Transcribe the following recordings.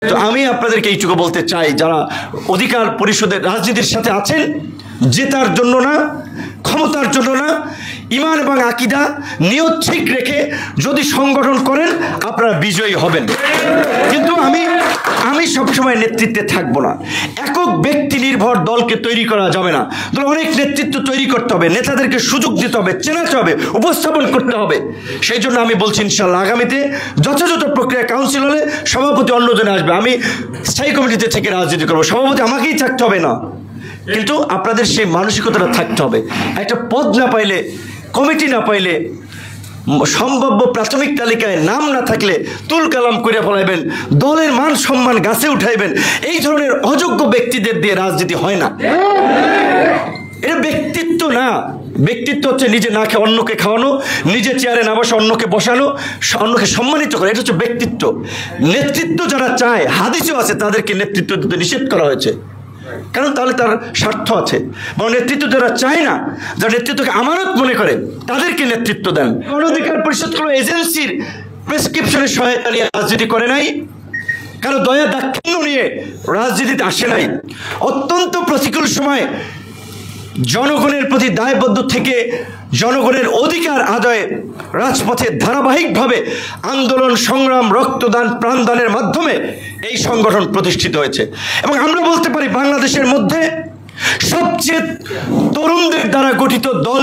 তো আমি আপনাদেরকে এইটুকু বলতে চাই, যারা অধিকার পরিষদের রাজনীতির সাথে আছেন, জেতার জন্য না, ক্ষমতার জন্য না, ঈমান এবং আকীদা নিয়ত ঠিক রেখে যদি সংগঠন করেন আপনারা বিজয়ী হবেন। কিন্তু আমি সবসময় নেতৃত্বে থাকবো না। একক ব্যক্তি নির্ভর দলকে তৈরি করা যাবে না। অনেক নেতৃত্ব তৈরি করতে হবে, নেতাদেরকে সুযোগ দিতে হবে, চেনাতে হবে, উপস্থাপন করতে হবে। সেই জন্য আমি বলছি ইনশাল্লাহ আগামীতে যথাযথ প্রক্রিয়া কাউন্সিল হলে সভাপতি অন্যজনে আসবে, আমি স্থায়ী কমিটিতে থেকে রাজনীতি করবো, সভাপতি আমাকেই থাকতে হবে না। কিন্তু আপনাদের সেই মানসিকতাটা থাকতে হবে। একটা পদ না পাইলে, কমিটি না পাইলে, সম্ভাব্য প্রাথমিক তালিকায় নাম না থাকলে তুল কালাম করে ফেলাইবেন, দলের মান সম্মান গাছে উঠাইবেন, এই ধরনের অযোগ্য ব্যক্তিদের দিয়ে রাজনীতি হয় না। এটা ব্যক্তিত্ব না। ব্যক্তিত্ব হচ্ছে নিজে না খেয়ে অন্যকে খাওয়ানো, নিজে চেয়ারে না বসে অন্যকে বসানো, অন্যকে সম্মানিত করা, এটা হচ্ছে ব্যক্তিত্ব। নেতৃত্ব যারা চায়, হাদিসেও আছে তাদেরকে নেতৃত্ব দিতে নিষেধ করা হয়েছে, কারণ তাহলে তার স্বার্থ আছে। বা নেতৃত্ব যারা চায় না, যারা নেতৃত্বকে আমানত মনে করে, তাদেরকে নেতৃত্ব দেন। গণ অধিকার পরিষদ কোনো এজেন্সির প্রেসক্রিপশনের সহায়তা নিয়ে রাজনীতি করে নাই, কারো দয়া দাক্ষিণ্য নিয়ে রাজনীতিতে আসে নাই। অত্যন্ত প্রতিকূল সময় জনগণের প্রতি দায়বদ্ধ থেকে জনগণের অধিকার আদায়ে রাজপথে ধারাবাহিকভাবে আন্দোলন, সংগ্রাম, রক্তদান, প্রাণদানের মাধ্যমে এই সংগঠন প্রতিষ্ঠিত হয়েছে। এবং আমরা বলতে পারি বাংলাদেশের মধ্যে সবচেয়ে তরুণদের দ্বারা গঠিত দল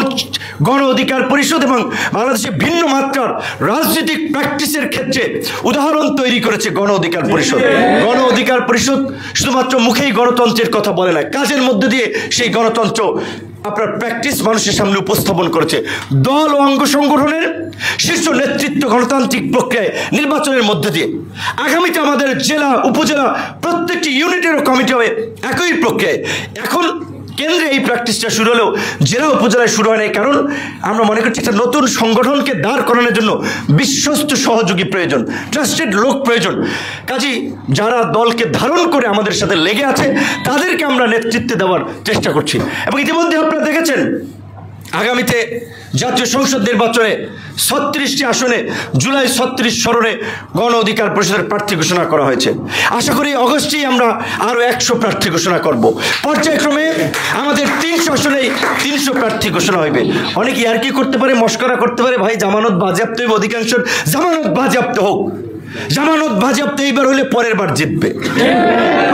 গণ অধিকার পরিষদ, এবং বাংলাদেশে ভিন্ন মাত্রার রাজনৈতিক প্র্যাকটিসের ক্ষেত্রে উদাহরণ তৈরি করেছে গণ অধিকার পরিষদ। গণ অধিকার পরিষদ শুধুমাত্র মুখেই গণতন্ত্রের কথা বলে না, কাজের মধ্যে দিয়ে সেই গণতন্ত্র আপনার প্র্যাকটিস মানুষের সামনে উপস্থাপন করেছে। দল ও অঙ্গ সংগঠনের শীর্ষ নেতৃত্ব গণতান্ত্রিক প্রক্রিয়ায় নির্বাচনের মধ্যে দিয়ে আগামীতে আমাদের জেলা, উপজেলা প্রত্যেকটি ইউনিটেরও কমিটি হবে একই প্রক্রিয়ায়। এখন কেন্দ্রে এই প্র্যাকটিসটা শুরু হলেও জেলা উপজেলায় শুরু হয় নাই, কারণ আমরা মনে করছি একটা নতুন সংগঠনকে দাঁড় করানোর জন্য বিশ্বস্ত সহযোগী প্রয়োজন, ট্রাস্টেড লোক প্রয়োজন। কাজেই যারা দলকে ধারণ করে আমাদের সাথে লেগে আছে তাদেরকে আমরা নেতৃত্বে দেওয়ার চেষ্টা করছি। এবং ইতিমধ্যে আপনারা দেখেছেন আগামীতে জাতীয় সংসদ নির্বাচনে 36টি আসনে জুলাই 36 সরণে গণ অধিকার পরিষদের প্রার্থী ঘোষণা করা হয়েছে। আশা করি অগস্টেই আমরা আরও 100 প্রার্থী ঘোষণা করব। পর্যায়ক্রমে আমাদের 300 আসনেই 300 প্রার্থী ঘোষণা হইবে। অনেকে আর কি করতে পারে, মস্করা করতে পারে, ভাই জামানত বাজেয়াপ্ত হইবে, অধিকাংশ জামানত বাজেয়াপ্ত হোক। জামানত বাজেয়াপ্ত এইবার হলে পরের বার জিতবে।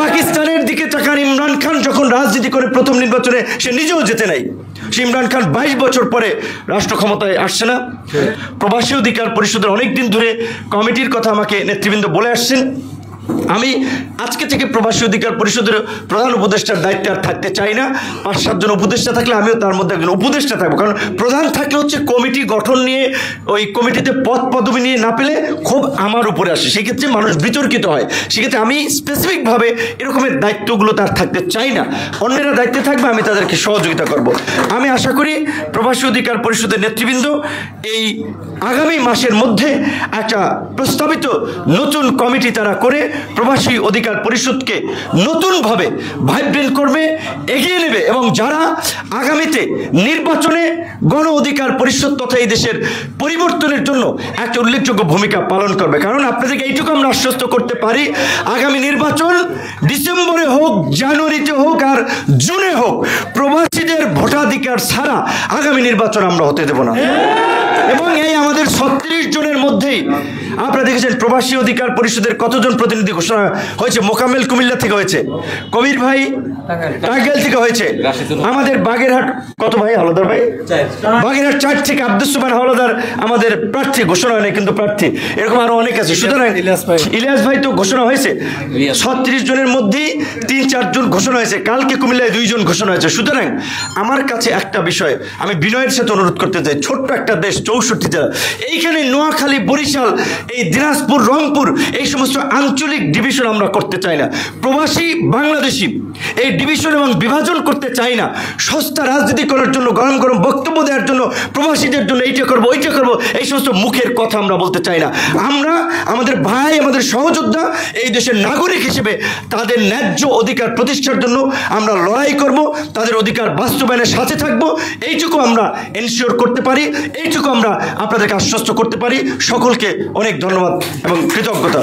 পাকিস্তানের দিকে তাকান, ইমরান খান যখন রাজনীতি করে প্রথম নির্বাচনে সে নিজেও জেতে নাই। ইমরান খান 22 বছর পরে রাষ্ট্র ক্ষমতায় আসছে না। প্রবাসী অধিকার পরিষদের অনেক দিন ধরে কমিটির কথা আমাকে নেতৃবৃন্দ বলে আসছেন। আমি আজকে থেকে প্রবাসী অধিকার পরিষদের প্রধান উপদেষ্টার দায়িত্বে আর থাকতে চাই না। 5-7 জন উপদেষ্টা থাকলে আমিও তার মধ্যে একজন উপদেষ্টা থাকবো, কারণ প্রধান থাকলে হচ্ছে কমিটি গঠন নিয়ে, ওই কমিটিতে পদ পদবি নিয়ে না পেলে খুব আমার উপরে আসে, সেক্ষেত্রে মানুষ বিতর্কিত হয়। সেক্ষেত্রে আমি স্পেসিফিকভাবে এরকমের দায়িত্বগুলো তার থাকতে চাই না। অন্যেরা দায়িত্বে থাকবে, আমি তাদেরকে সহযোগিতা করব। আমি আশা করি প্রবাসী অধিকার পরিষদের নেতৃবৃন্দ এই আগামী মাসের মধ্যে একটা প্রস্তাবিত নতুন কমিটি তারা করে প্রবাসী অধিকার পরিষদকে নতুনভাবে ভাইব্রেন্ট করবে, এগিয়ে নেবে। এবং যারা আগামীতে নির্বাচনে গণ অধিকার পরিষদ তথা এই দেশের পরিবর্তনের জন্য একটা উল্লেখযোগ্য ভূমিকা পালন করবে। কারণ আপনাদেরকে এইটুকু আমরা আশ্বস্ত করতে পারি, আগামী নির্বাচন ডিসেম্বরে হোক, জানুয়ারিতে হোক আর জুনে হোক, প্রবাসীদের ভোটাধিকার ছাড়া আগামী নির্বাচন আমরা হতে দেব না। এবং এই আমাদের 36 জনের মধ্যেই আপনারা দেখেছেন প্রবাসী অধিকার পরিষদের কতজন প্রতিনিধি ঘোষণা হয়েছে। মোকাম্মেল কুমিল্লা থেকে হয়েছে, কবির ভাই টাঙ্গাইল থেকে হয়েছে, আমাদের বাগেরহাট কত ভাই হলদার ভাই, বাগেরহাট 4 থেকে আব্দুস সুবহান হলদার আমাদের প্রার্থী ঘোষণা হয় না, কিন্তু প্রার্থী এরকম আরো অনেক আছে। সুতরাং ইলিয়াস ভাই তো ঘোষণা হয়েছে। 36 জনের মধ্যেই 3-4 জন ঘোষণা হয়েছে। কালকে কুমিল্লায় 2 জন ঘোষণা হয়েছে। সুতরাং আমার কাছে একটা বিষয় আমি বিনয়ের সাথে অনুরোধ করতে চাই, ছোট্ট একটা দেশ, 64 জেলা, এইখানে নোয়াখালী, বরিশাল, এই দিনাজপুর, রংপুর, এই সমস্ত আঞ্চলিক ডিভিশন আমরা করতে চাই না। প্রবাসী বাংলাদেশি এই ডিভিশন এবং বিভাজন করতে চাই না। সস্তা রাজনীতি করার জন্য, গরম গরম বক্তব্য দেওয়ার জন্য, প্রবাসীদের জন্য এইটা করবো ওইটা করবো, এই সমস্ত মুখের কথা আমরা বলতে চাই না। আমরা আমাদের ভাই, আমাদের সহযোদ্ধা, এই দেশের নাগরিক হিসেবে তাদের ন্যায্য অধিকার প্রতিষ্ঠার জন্য আমরা লড়াই করব, তাদের অধিকার বাস্তবায়নের সাথে থাকবো। এইটুকু আমরা এনশিওর করতে পারি, এইটুকু আমরা আপনাদেরকে আশ্বস্ত করতে পারি। সকলকে অনেক ধন্যবাদ এবং কৃতজ্ঞতা।